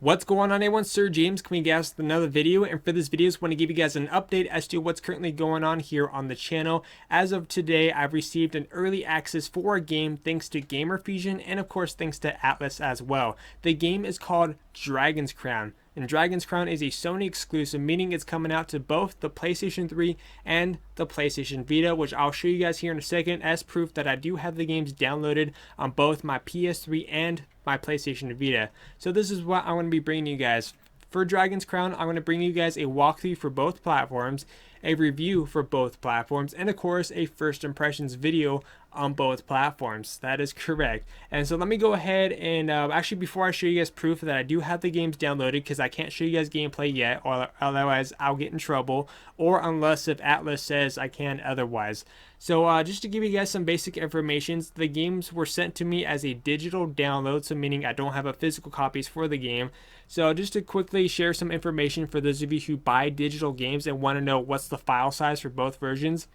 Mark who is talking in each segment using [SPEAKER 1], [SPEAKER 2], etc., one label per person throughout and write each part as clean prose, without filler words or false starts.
[SPEAKER 1] What's going on, everyone? Sir James coming guys with another video, and for this video I want to give you guys an update as to what's currently going on here on the channel. As of today, I've received an early access for a game thanks to Gamerfuzion and of course thanks to Atlas as well. The game is called Dragon's Crown, and Dragon's Crown is a Sony exclusive, meaning it's coming out to both the PlayStation 3 and the PlayStation Vita, which I'll show you guys here in a second as proof that I do have the games downloaded on both my PS3 and my PlayStation Vita. So this is what I'm going to be bringing you guys. For Dragon's Crown, I'm going to bring you guys a walkthrough for both platforms, a review for both platforms, and of course a first impressions video on both platforms. That is correct. And so let me go ahead and actually, before I show you guys proof that I do have the games downloaded, because I can't show you guys gameplay yet, or otherwise I'll get in trouble, or unless if Atlas says I can otherwise. So just to give you guys some basic information, the games were sent to me as a digital download, so meaning I don't have a physical copies for the game. So just to quickly share some information for those of you who buy digital games and want to know what's the file size for both versions.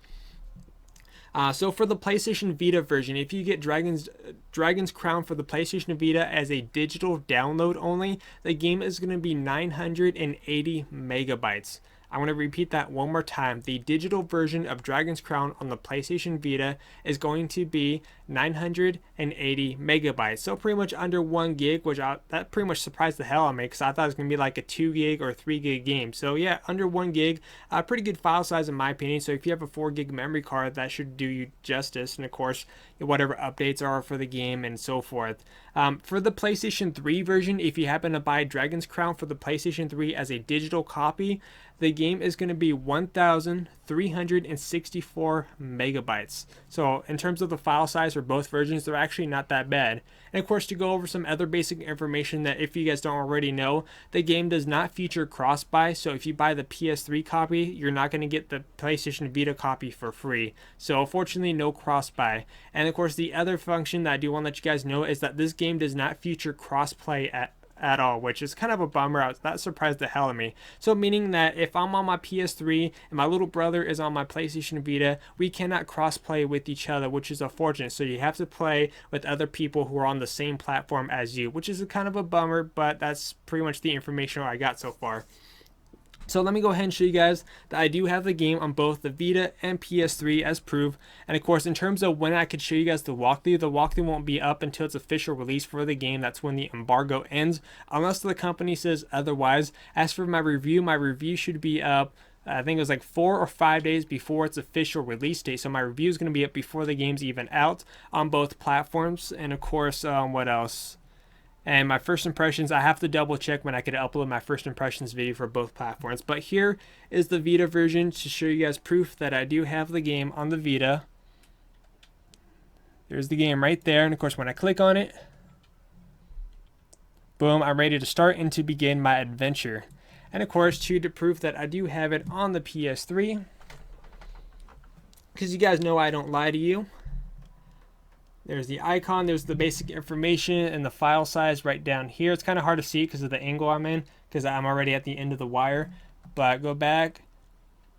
[SPEAKER 1] So for the PlayStation Vita version, if you get Dragon's Crown for the PlayStation Vita as a digital download only, the game is going to be 980 megabytes. I want to repeat that one more time. The digital version of Dragon's Crown on the PlayStation Vita is going to be 980 megabytes. So pretty much under 1 gig, which that pretty much surprised the hell out of me because I thought it was going to be like a 2 gig or 3 gig game. So yeah, under 1 gig, pretty good file size in my opinion. So if you have a 4 gig memory card, that should do you justice. And of course, whatever updates are for the game and so forth. For the PlayStation 3 version, if you happen to buy Dragon's Crown for the PlayStation 3 as a digital copy, the game is going to be 1,364 megabytes. So in terms of the file size for both versions, they're actually not that bad. And of course, to go over some other basic information that if you guys don't already know, the game does not feature cross-buy. So if you buy the PS3 copy, you're not going to get the PlayStation Vita copy for free. So unfortunately, no cross-buy. And of course, the other function that I do want to let you guys know is that this game does not feature cross-play at all, which is kind of a bummer. That surprised the hell out of me. So meaning that if I'm on my PS3 and my little brother is on my PlayStation Vita, we cannot cross-play with each other, which is unfortunate. So you have to play with other people who are on the same platform as you, which is a kind of a bummer, but that's pretty much the information I got so far. So let me go ahead and show you guys that I do have the game on both the Vita and PS3 as proof. And of course, in terms of when I could show you guys the walkthrough won't be up until its official release for the game. That's when the embargo ends, unless the company says otherwise. As for my review should be up, I think it was like 4 or 5 days before its official release date. So my review is going to be up before the game's even out on both platforms. And of course, what else? And my first impressions, I have to double check when I could upload my first impressions video for both platforms. But here is the Vita version to show you guys proof that I do have the game on the Vita. There's the game right there. And of course, when I click on it, boom, I'm ready to start and to begin my adventure. And of course, to prove that I do have it on the PS3, because you guys know I don't lie to you. There's the icon, there's the basic information and the file size right down here. It's kind of hard to see because of the angle I'm in, because I'm already at the end of the wire. But go back.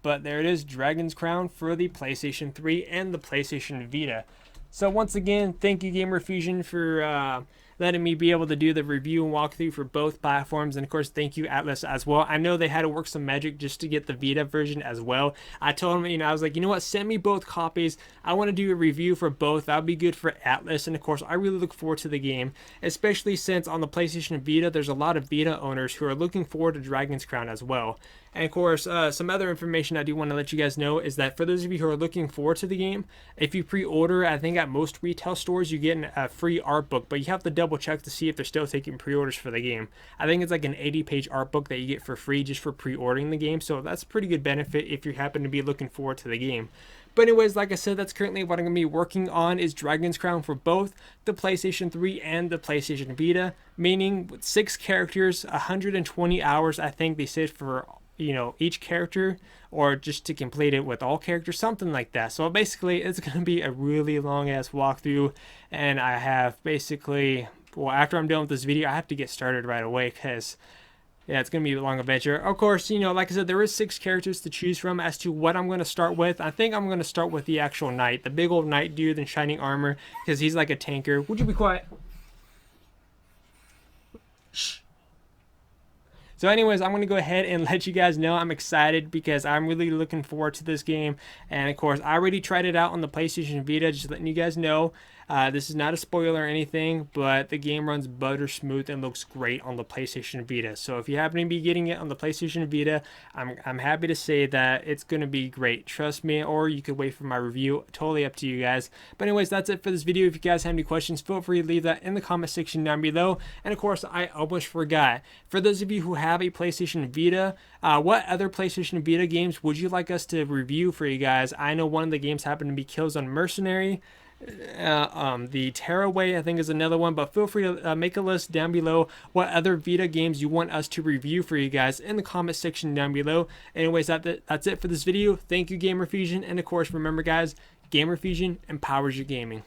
[SPEAKER 1] But there it is, Dragon's Crown for the PlayStation 3 and the PlayStation Vita. So once again, thank you Gamerfuzion for letting me be able to do the review and walkthrough for both platforms. And of course, thank you Atlas as well. I know they had to work some magic just to get the Vita version as well. I told them, I was like, you know what, send me both copies. I want to do a review for both. That'll be good for Atlas. And of course, I really look forward to the game, especially since on the PlayStation Vita, there's a lot of Vita owners who are looking forward to Dragon's Crown as well. And of course, some other information I do want to let you guys know is that for those of you who are looking forward to the game, if you pre-order, I think at most retail stores, you get a free art book, but you have to double check to see if they're still taking pre-orders for the game. I think it's like an 80-page art book that you get for free just for pre-ordering the game, so that's a pretty good benefit if you happen to be looking forward to the game. But anyways, like I said, that's currently what I'm going to be working on is Dragon's Crown for both the PlayStation 3 and the PlayStation Vita, meaning with 6 characters, 120 hours, I think they said for each character, or just to complete it with all characters, something like that. So basically, it's going to be a really long ass walkthrough, and I have basically, well, after I'm done with this video, I have to get started right away because, yeah, it's going to be a long adventure. Of course, like I said, there is 6 characters to choose from as to what I'm going to start with. I think I'm going to start with the actual knight, the big old knight dude in shining armor, because he's like a tanker. Would you be quiet? Shh. So anyways, I'm going to go ahead and let you guys know I'm excited because I'm really looking forward to this game. And of course, I already tried it out on the PlayStation Vita, just letting you guys know. This is not a spoiler or anything, but the game runs butter smooth and looks great on the PlayStation Vita. So if you happen to be getting it on the PlayStation Vita, I'm happy to say that it's going to be great. Trust me, or you could wait for my review. Totally up to you guys. But anyways, that's it for this video. If you guys have any questions, feel free to leave that in the comment section down below. And of course, I almost forgot. For those of you who have a PlayStation Vita, what other PlayStation Vita games would you like us to review for you guys? I know one of the games happened to be Killzone Mercenary. The Tearaway, I think, is another one, but feel free to make a list down below what other Vita games you want us to review for you guys in the comment section down below. Anyways, that's it for this video. Thank you, Gamerfuzion, and of course, remember guys, Gamerfuzion empowers your gaming.